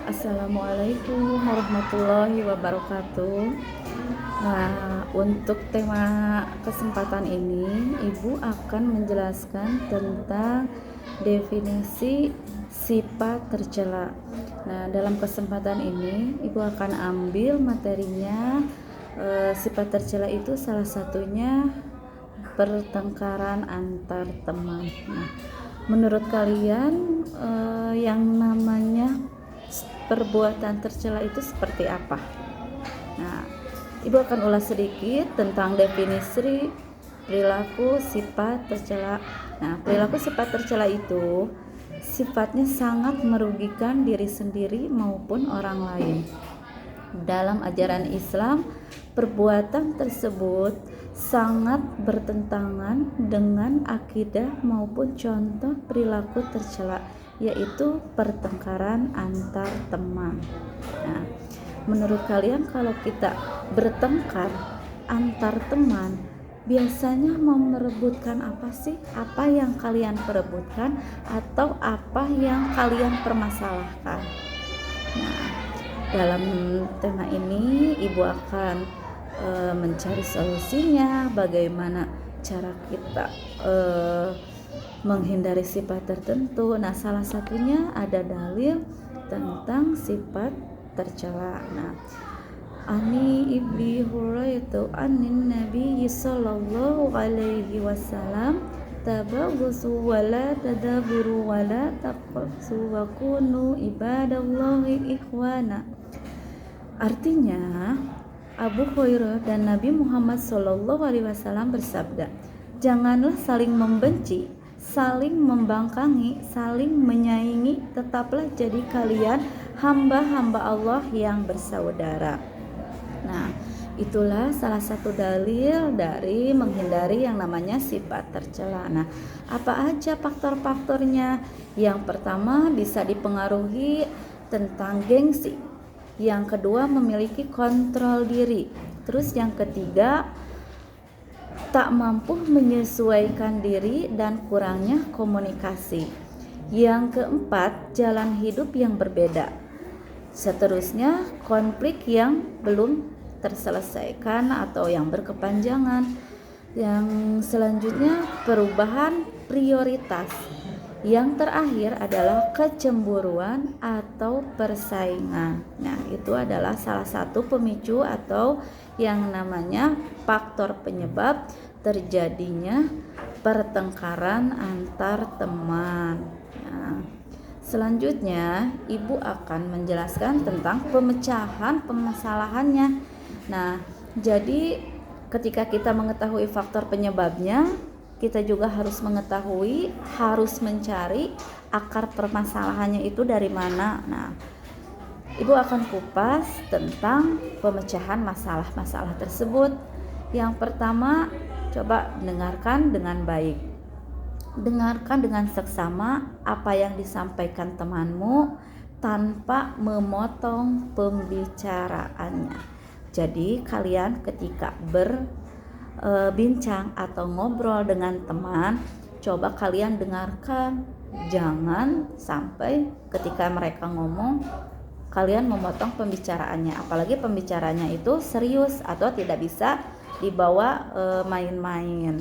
Assalamualaikum warahmatullahi wabarakatuh. Nah, untuk tema kesempatan ini, Ibu akan menjelaskan tentang definisi sifat tercela. Nah, dalam kesempatan ini, Ibu akan ambil materinya. Sifat tercela itu salah satunya pertengkaran antar teman. Nah, menurut kalian yang namanya perbuatan tercela itu seperti apa? Nah, Ibu akan ulas sedikit tentang definisi perilaku sifat tercela. Nah, perilaku sifat tercela itu sifatnya sangat merugikan diri sendiri maupun orang lain. Dalam ajaran Islam, perbuatan tersebut sangat bertentangan dengan akidah maupun contoh perilaku tercela, yaitu pertengkaran antar teman. Nah, menurut kalian kalau kita bertengkar antar teman, biasanya mau merebutkan apa sih? Apa yang kalian perebutkan atau apa yang kalian permasalahkan? Nah, dalam tema ini Ibu akan mencari solusinya, bagaimana cara kita menghindari sifat tertentu. Nah, salah satunya ada dalil tentang sifat tercela. Nah, Ani Ibni Hurairah anin Nabi sallallahu alaihi wasallam tabagusu wala tadaburu wala taqsu wa kunu ibadallahi ikhwana. Artinya, Abu Hurairah dan Nabi Muhammad SAW bersabda, janganlah saling membenci, saling membangkangi, saling menyaingi, tetaplah jadi kalian hamba-hamba Allah yang bersaudara. Nah, itulah salah satu dalil dari menghindari yang namanya sifat tercela. Nah, apa aja faktor-faktornya? Yang pertama bisa dipengaruhi tentang gengsi. Yang kedua memiliki kontrol diri. Terus yang ketiga tak mampu menyesuaikan diri dan kurangnya komunikasi. Yang keempat jalan hidup yang berbeda. Seterusnya konflik yang belum terselesaikan atau yang berkepanjangan. Yang selanjutnya perubahan prioritas. Yang terakhir adalah kecemburuan atau persaingan. Nah, itu adalah salah satu pemicu atau yang namanya faktor penyebab terjadinya pertengkaran antar teman. Nah, selanjutnya Ibu akan menjelaskan tentang pemecahan permasalahannya. Nah, jadi ketika kita mengetahui faktor penyebabnya, kita juga harus mengetahui, harus mencari akar permasalahannya itu dari mana. Nah, Ibu akan kupas tentang pemecahan masalah-masalah tersebut. Yang pertama, coba dengarkan dengan baik. Dengarkan dengan seksama apa yang disampaikan temanmu tanpa memotong pembicaraannya. Jadi kalian ketika bincang atau ngobrol dengan teman, coba kalian dengarkan, jangan sampai ketika mereka ngomong kalian memotong pembicaraannya, apalagi pembicaraannya itu serius atau tidak bisa dibawa main-main.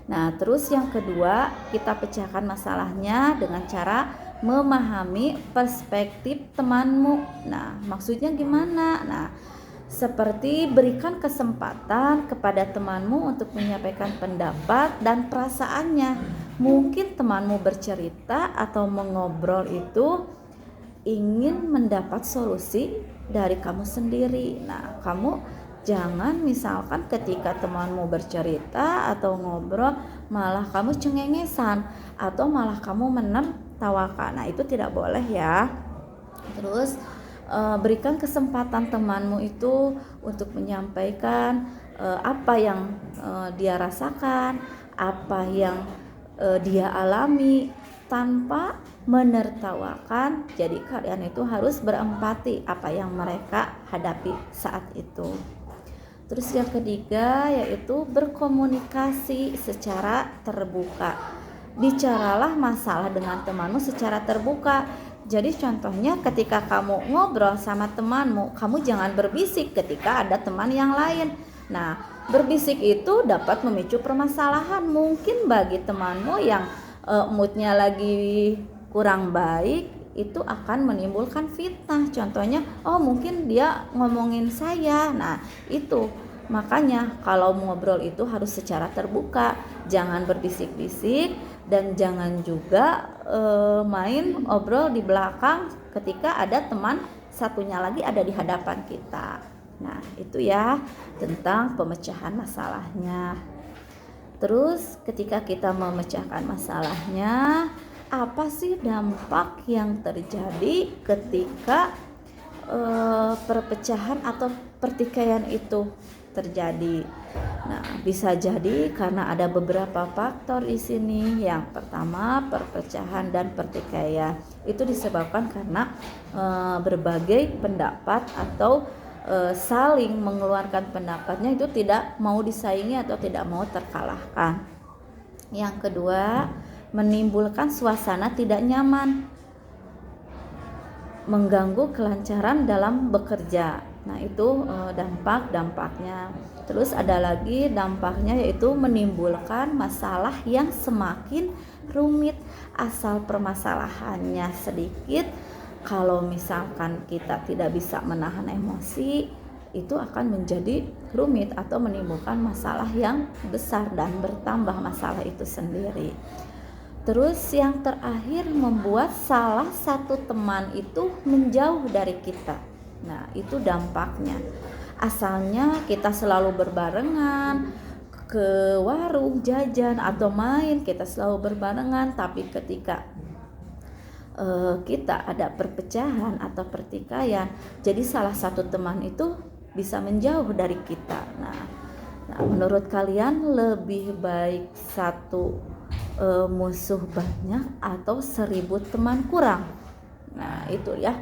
Nah, terus yang kedua, kita pecahkan masalahnya dengan cara memahami perspektif temanmu. Nah, maksudnya gimana? Nah, seperti berikan kesempatan kepada temanmu untuk menyampaikan pendapat dan perasaannya. Mungkin temanmu bercerita atau mengobrol itu ingin mendapat solusi dari kamu sendiri. Nah, kamu jangan misalkan ketika temanmu bercerita atau ngobrol malah kamu cengengesan atau malah kamu menertawakan. Nah, itu tidak boleh ya. Terus berikan kesempatan temanmu itu untuk menyampaikan apa yang dia rasakan, apa yang dia alami tanpa menertawakan. Jadi kalian itu harus berempati apa yang mereka hadapi saat itu. Terus yang ketiga yaitu berkomunikasi secara terbuka. Bicaralah masalah dengan temanmu secara terbuka. Jadi contohnya ketika kamu ngobrol sama temanmu, kamu jangan berbisik ketika ada teman yang lain. Nah, berbisik itu dapat memicu permasalahan. Mungkin bagi temanmu yang moodnya lagi kurang baik, itu akan menimbulkan fitnah. Contohnya, oh mungkin dia ngomongin saya. Nah, itu makanya kalau ngobrol itu harus secara terbuka, jangan berbisik-bisik, dan jangan juga main obrol di belakang ketika ada teman satunya lagi ada di hadapan kita. Nah, itu ya tentang pemecahan masalahnya. Terus ketika kita memecahkan masalahnya, apa sih dampak yang terjadi ketika perpecahan atau pertikaian itu terjadi? Nah, bisa jadi karena ada beberapa faktor di sini. Yang pertama, perpecahan dan pertikaian itu disebabkan karena berbagai pendapat atau saling mengeluarkan pendapatnya itu tidak mau disaingi atau tidak mau terkalahkan. Yang kedua, menimbulkan suasana tidak nyaman, mengganggu kelancaran dalam bekerja. Nah, itu dampak-dampaknya. Terus ada lagi dampaknya, yaitu menimbulkan masalah yang semakin rumit. Asal permasalahannya sedikit, kalau misalkan kita tidak bisa menahan emosi, itu akan menjadi rumit atau menimbulkan masalah yang besar dan bertambah masalah itu sendiri. Terus yang terakhir, membuat salah satu teman itu menjauh dari kita. Nah, itu dampaknya. Asalnya kita selalu berbarengan ke warung, jajan, atau main, kita selalu berbarengan, tapi ketika kita ada perpecahan atau pertikaian, jadi salah satu teman itu bisa menjauh dari kita. Nah, menurut kalian lebih baik satu musuh banyak atau 1000 teman kurang? Nah, itu ya.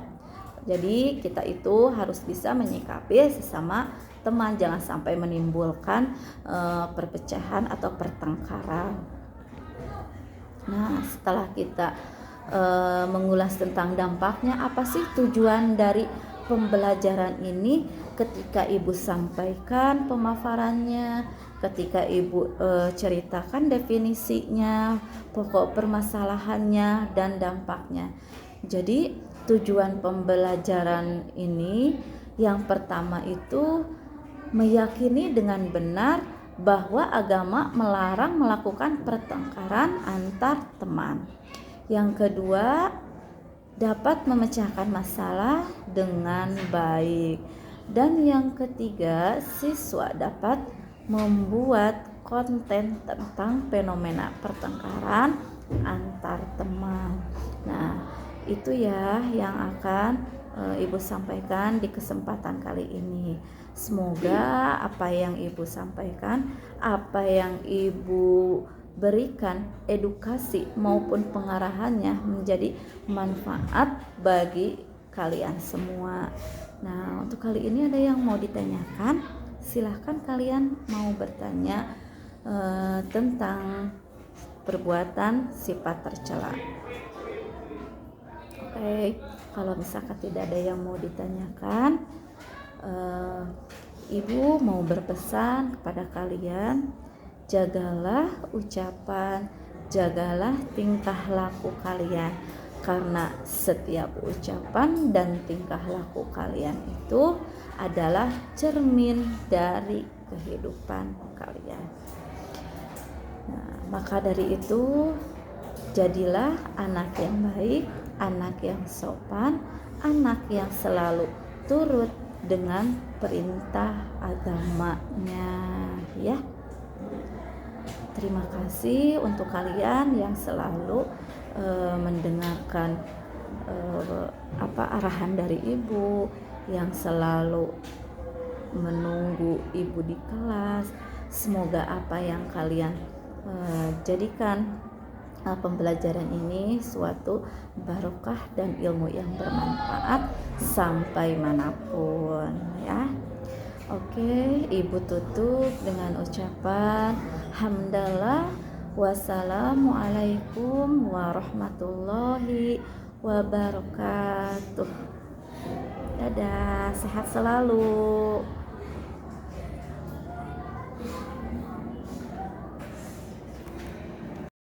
Jadi kita itu harus bisa menyikapi sesama teman, jangan sampai menimbulkan perpecahan atau pertengkaran. Nah, setelah kita mengulas tentang dampaknya, apa sih tujuan dari pembelajaran ini? Ketika ibu sampaikan pemaparannya, ketika ibu ceritakan definisinya, pokok permasalahannya, dan dampaknya. Jadi tujuan pembelajaran ini yang pertama itu meyakini dengan benar bahwa agama melarang melakukan pertengkaran antar teman. Yang kedua, dapat memecahkan masalah dengan baik. Dan yang ketiga, siswa dapat membuat konten tentang fenomena pertengkaran antar teman. Nah, itu ya yang akan ibu sampaikan di kesempatan kali ini. Semoga apa yang ibu sampaikan, apa yang ibu berikan edukasi maupun pengarahannya menjadi manfaat bagi kalian semua. Nah, untuk kali ini ada yang mau ditanyakan? Silahkan kalian mau bertanya tentang perbuatan sifat tercela. Oke, kalau misalkan tidak ada yang mau ditanyakan, ibu mau berpesan kepada kalian, jagalah ucapan, jagalah tingkah laku kalian, karena setiap ucapan dan tingkah laku kalian itu adalah cermin dari kehidupan kalian. Nah, maka dari itu, jadilah anak yang baik, anak yang sopan, anak yang selalu turut dengan perintah agamanya, ya. Terima kasih untuk kalian yang selalu mendengarkan arahan dari ibu, yang selalu menunggu ibu di kelas. Semoga apa yang kalian jadikan pembelajaran ini suatu barokah dan ilmu yang bermanfaat sampai manapun, ya. Oke, ibu tutup dengan ucapan hamdalah, wassalamualaikum warahmatullahi wabarakatuh. Dadah, sehat selalu.